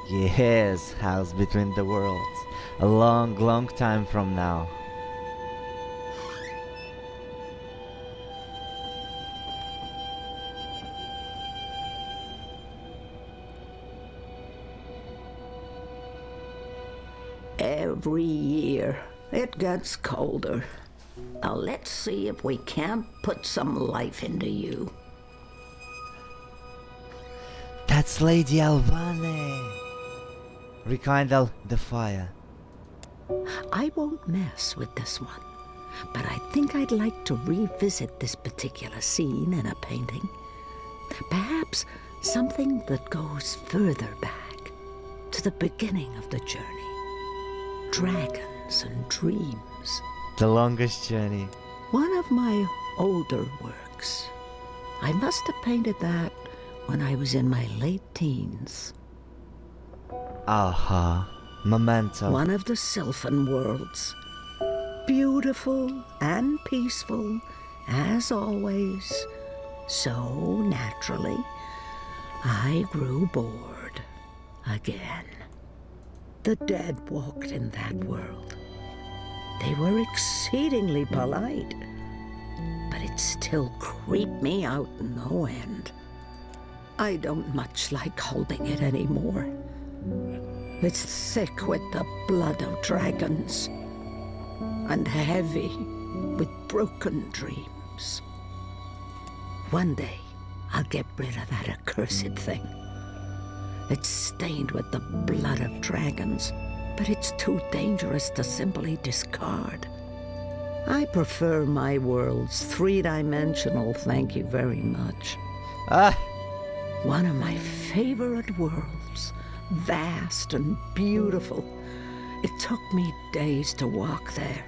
Yes, House Between the Worlds. A long, long time from now. Every year, it gets colder. Now let's see if we can't put some life into you. That's Lady Alvane. Rekindle the fire. I won't mess with this one, but I think I'd like to revisit this particular scene in a painting. Perhaps something that goes further back, to the beginning of the journey. Dragons and dreams. The longest journey. One of my older works. I must have painted that when I was in my late teens. Aha. Memento. One of the Sylphan worlds. Beautiful and peaceful, as always. So naturally, I grew bored again. The dead walked in that world. They were exceedingly polite, but it still creeped me out no end. I don't much like holding it anymore. It's thick with the blood of dragons, and heavy with broken dreams. One day, I'll get rid of that accursed thing. It's stained with the blood of dragons, but it's too dangerous to simply discard. I prefer my worlds three-dimensional, thank you very much. One of my favorite worlds, vast and beautiful, It took me days to walk there,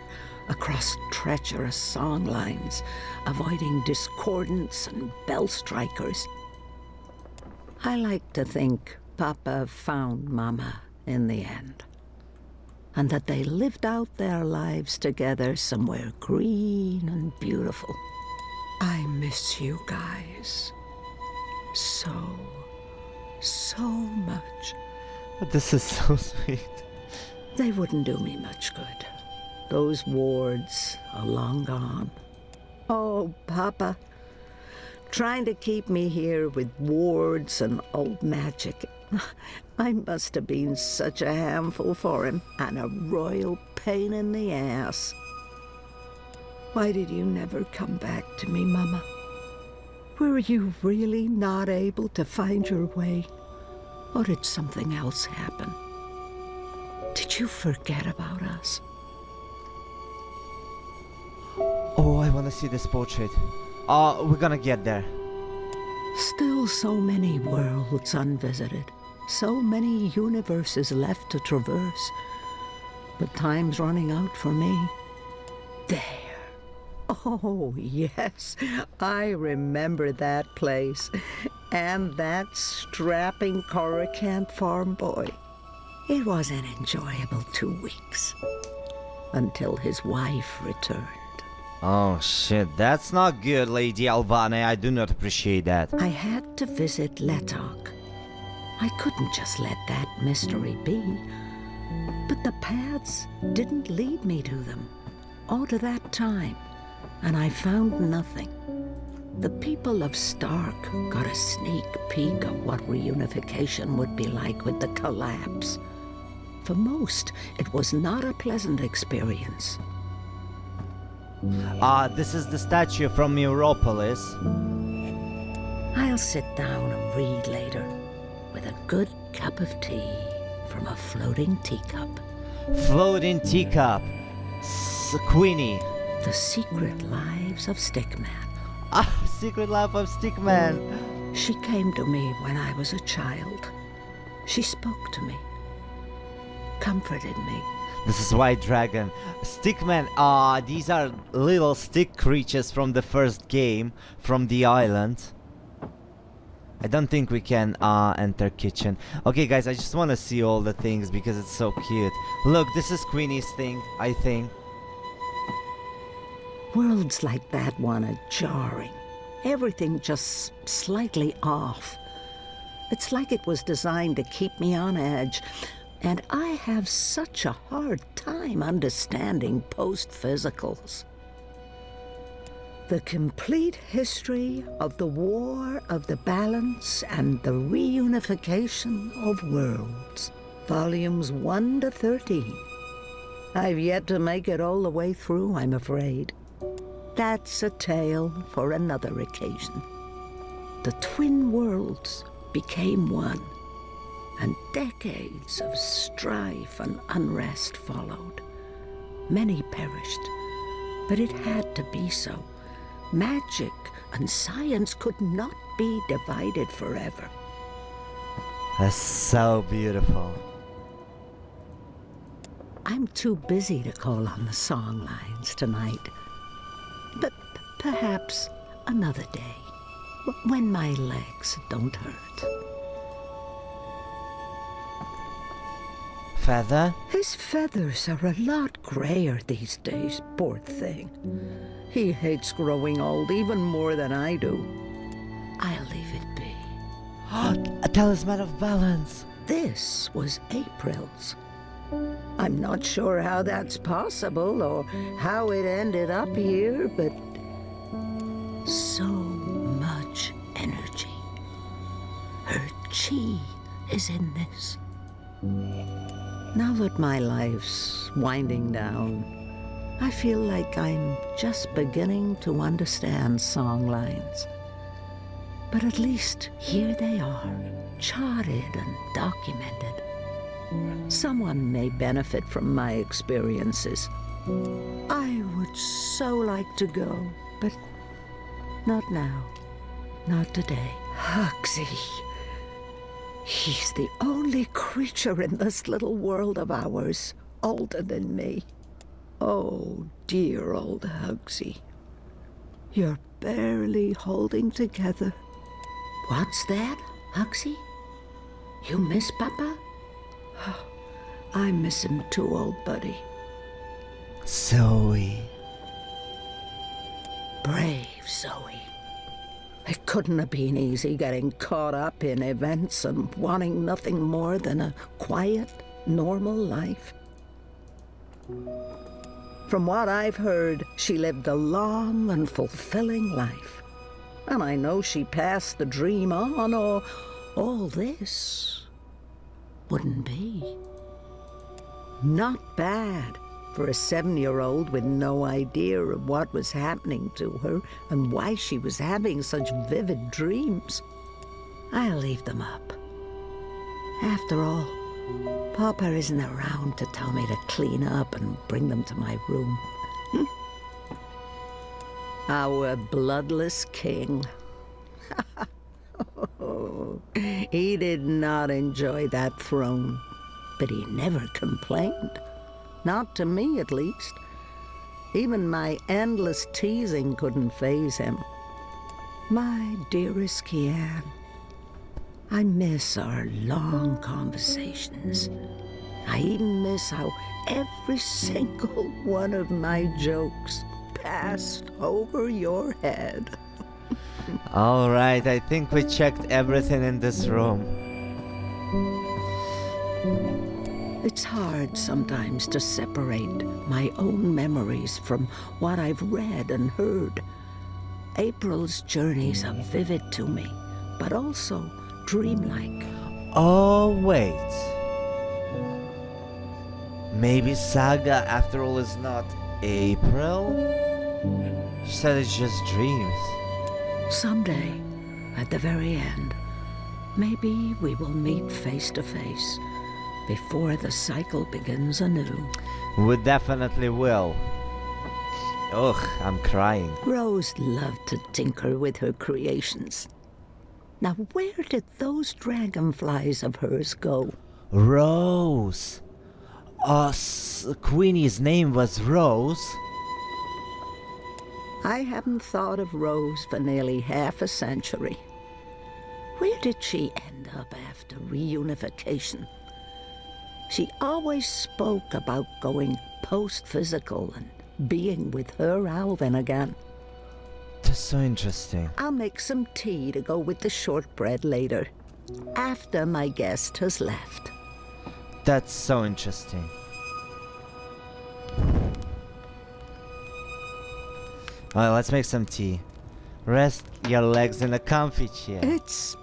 across treacherous song lines, avoiding discordants and bell strikers. I like to think Papa found Mama in the end, and that they lived out their lives together somewhere green and beautiful. I miss you guys so much. This is so sweet. They wouldn't do me much good. Those wards are long gone. Oh, Papa, trying to keep me here with wards and old magic. I must have been such a handful for him, and a royal pain in the ass. Why did you never come back to me, Mama? Were you really not able to find your way? Or did something else happen? Did you forget about us? Oh, I want to see this portrait. Oh, we're gonna get there. Still so many worlds unvisited. So many universes left to traverse. But time's running out for me. There. Oh, yes. I remember that place. And that strapping Coruscant farm boy. It was an enjoyable 2 weeks. Until his wife returned. Oh shit, that's not good, Lady Alvane. I do not appreciate that. I had to visit Letok. I couldn't just let that mystery be. But the paths didn't lead me to them. All to that time. And I found nothing. The people of Stark got a sneak peek of what reunification would be like with the collapse. For most, it was not a pleasant experience. This is the statue from Europolis. I'll sit down and read later, with a good cup of tea from a floating teacup. Floating teacup. Queenie. The Secret Lives of Stickman. Secret Life of Stickman. She came to me when I was a child. She spoke to me, comforted me. This is White Dragon. Stickman, these are little stick creatures from the first game, from the island. I don't think we can enter kitchen. Okay guys, I just want to see all the things because it's so cute. Look, this is Queenie's thing, I think. Worlds like that one are jarring. Everything just slightly off. It's like it was designed to keep me on edge. And I have such a hard time understanding post-physicals. The complete history of the War of the Balance and the Reunification of Worlds. Volumes 1 to 13. I've yet to make it all the way through, I'm afraid. That's a tale for another occasion. The twin worlds became one, and decades of strife and unrest followed. Many perished, but it had to be so. Magic and science could not be divided forever. That's so beautiful. I'm too busy to call on the song lines tonight. But perhaps another day, when my legs don't hurt. Feather? His feathers are a lot grayer these days, poor thing. He hates growing old even more than I do. I'll leave it be. A talisman of balance. This was April's. I'm not sure how that's possible or how it ended up here, but so much energy. Her chi is in this. Now that my life's winding down, I feel like I'm just beginning to understand song lines. But at least here they are, charted and documented. Someone may benefit from my experiences. I would so like to go, but not now. Not today. Hugsy. He's the only creature in this little world of ours older than me. Oh, dear old Hugsy. You're barely holding together. What's that, Hugsy? You miss Papa? I miss him too, old buddy. Zoe. Brave Zoe. It couldn't have been easy getting caught up in events and wanting nothing more than a quiet, normal life. From what I've heard, she lived a long and fulfilling life. And I know she passed the dream on, or all this wouldn't be. Not bad for a 7-year-old with no idea of what was happening to her and why she was having such vivid dreams. I'll leave them up. After all, Papa isn't around to tell me to clean up and bring them to my room. Our bloodless king. He did not enjoy that throne, but he never complained. Not to me, at least. Even my endless teasing couldn't faze him. My dearest Kian, I miss our long conversations. I even miss how every single one of my jokes passed over your head. Alright, I think we checked everything in this room. It's hard sometimes to separate my own memories from what I've read and heard. April's journeys are vivid to me, but also dreamlike. Oh, wait. Maybe Saga, after all, is not April? She said it's just dreams. Someday, at the very end, maybe we will meet face to face before the cycle begins anew. We definitely will. Ugh, I'm crying. Rose loved to tinker with her creations. Now, where did those dragonflies of hers go? Rose. Queenie's name was Rose. I haven't thought of Rose for nearly half a century. Where did she end up after reunification? She always spoke about going post-physical and being with her Alvin again. That's so interesting. I'll make some tea to go with the shortbread later, after my guest has left. That's so interesting. Well, let's make some tea. Rest your legs in a comfy chair. It's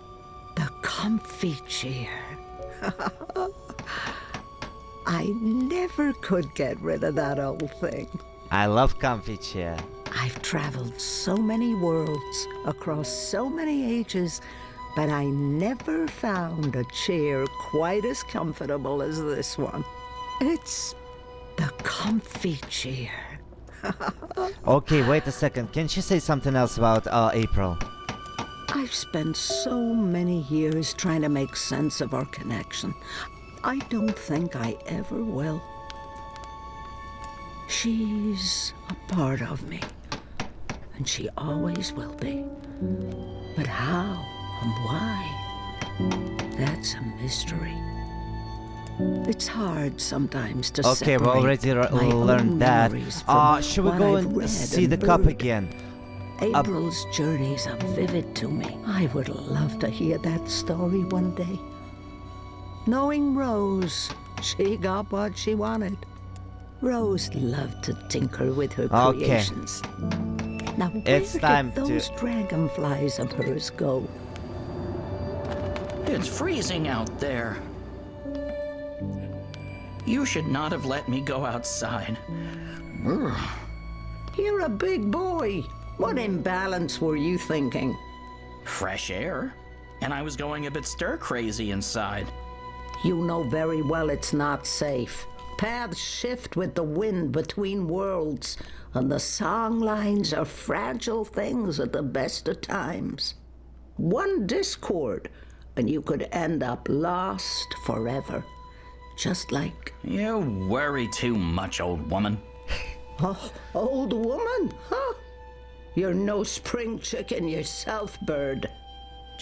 the comfy chair. I never could get rid of that old thing. I love comfy chair. I've traveled so many worlds, across so many ages, but I never found a chair quite as comfortable as this one. It's the comfy chair. Okay, wait a second. Can she say something else about April? I've spent so many years trying to make sense of our connection. I don't think I ever will. She's a part of me, and she always will be. But how and why? That's a mystery. It's hard sometimes to okay, we separate already my learned own that. memories from Should we what go I've and read see and the cup heard. again? April's journeys are vivid to me. I would love to hear that story one day. Knowing Rose, she got what she wanted. Rose loved to tinker with her creations. Now, where It's time did those dragonflies of hers go? It's freezing out there. You should not have let me go outside. Ugh. You're a big boy. What imbalance were you thinking? Fresh air. And I was going a bit stir-crazy inside. You know very well it's not safe. Paths shift with the wind between worlds, and the song lines are fragile things at the best of times. One discord, and you could end up lost forever. Just like... You worry too much, old woman. Oh, old woman, huh? You're no spring chicken yourself, Bird.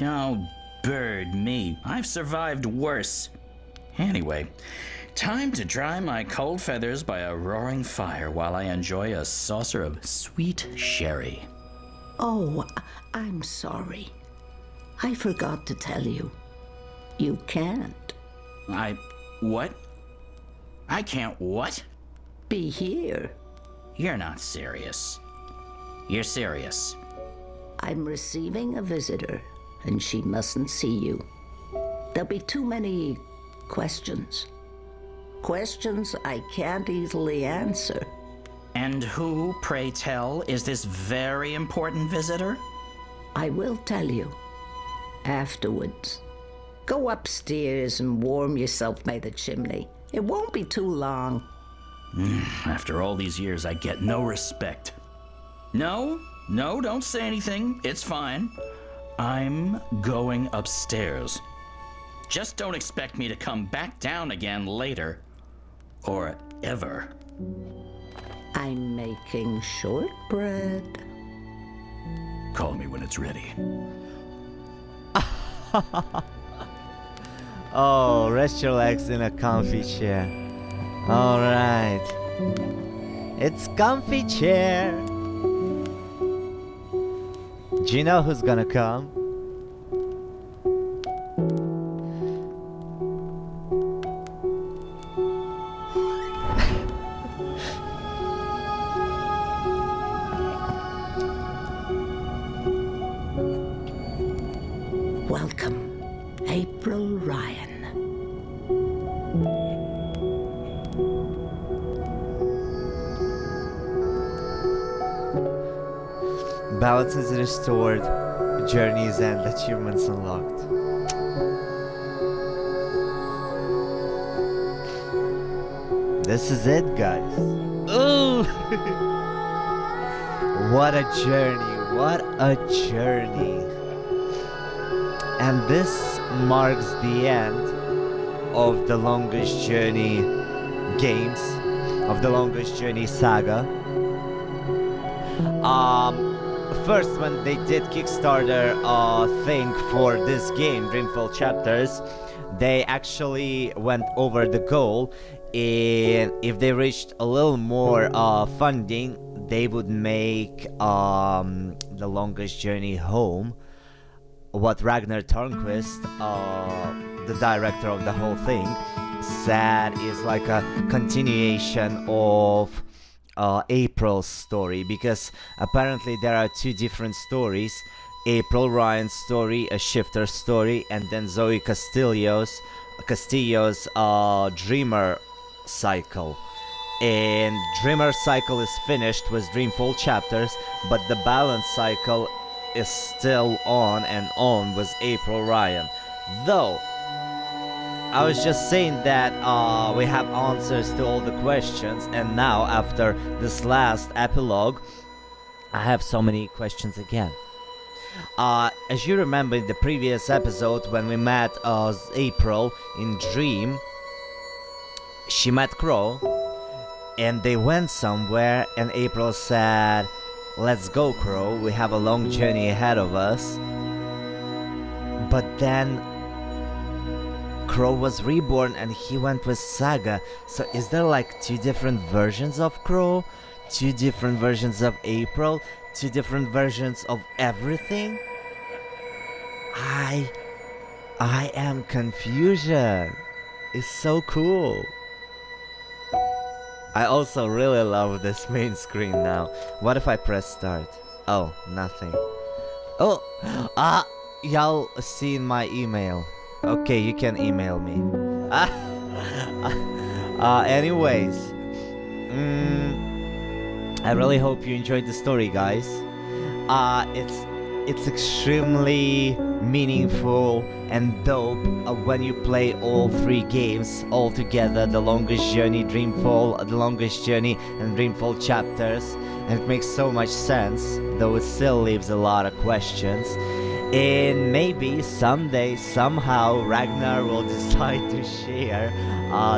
Oh, Bird, me. I've survived worse. Anyway, time to dry my cold feathers by a roaring fire while I enjoy a saucer of sweet sherry. Oh, I'm sorry. I forgot to tell you. You can't. What? I can't what? Be here. You're not serious. You're serious. I'm receiving a visitor, and she mustn't see you. There'll be too many questions. Questions I can't easily answer. And who, pray tell, is this very important visitor? I will tell you. Afterwards. Go upstairs and warm yourself by the chimney. It won't be too long. After all these years, I get no respect. No, don't say anything. It's fine. I'm going upstairs. Just don't expect me to come back down again later. Or ever. I'm making shortbread. Call me when it's ready. Oh, rest your legs in a comfy chair. Alright. It's comfy chair. Do you know who's gonna come? Welcome, April Ryan. Balance is restored, journeys and achievements unlocked. This is it, guys. Ooh! What a journey, what a journey. And this marks the end of the Longest Journey games, of the Longest Journey saga. First, when they did Kickstarter thing for this game, Dreamfall Chapters, they actually went over the goal, and if they reached a little more funding, they would make the Longest Journey home. What Ragnar Törnqvist, the director of the whole thing, said is like a continuation of April's story, because apparently there are two different stories: April Ryan's story, a shifter story, and then Zoe Castillo's Dreamer cycle. And Dreamer cycle is finished with Dreamfall Chapters, but the Balance cycle is still on and on with April Ryan. Though I was just saying that we have answers to all the questions, and now after this last epilogue, I have so many questions again. As you remember in the previous episode when we met April in Dream, she met Crow, and they went somewhere, and April said, "Let's go, Crow, we have a long journey ahead of us." But then Crow was reborn and he went with Saga. So is there like two different versions of Crow? Two different versions of April? Two different versions of everything? I am confusion. It's so cool. I also really love this main screen now. What if I press start? Oh, nothing. Oh, y'all seen my email. Okay, you can email me. Anyways, I really hope you enjoyed the story, guys. It's extremely meaningful and dope when you play all three games all together: The Longest Journey, Dreamfall, The Longest Journey, and Dreamfall Chapters. And it makes so much sense, though it still leaves a lot of questions. And maybe someday, somehow, Ragnar will decide to share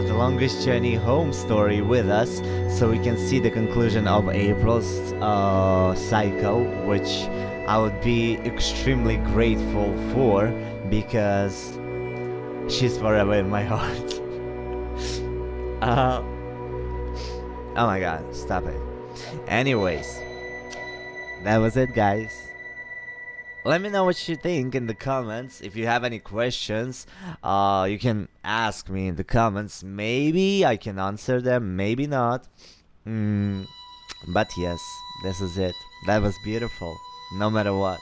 the longest journey home story with us, so we can see the conclusion of April's cycle, which I would be extremely grateful for, because she's forever in my heart. Oh my god, stop it. Anyways, that was it, guys. Let me know what you think in the comments. If you have any questions, you can ask me in the comments. Maybe I can answer them, maybe not. But yes, this is it. That was beautiful, no matter what.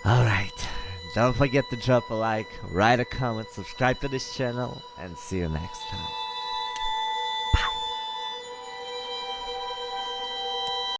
Alright, don't forget to drop a like, write a comment, subscribe to this channel, and see you next time.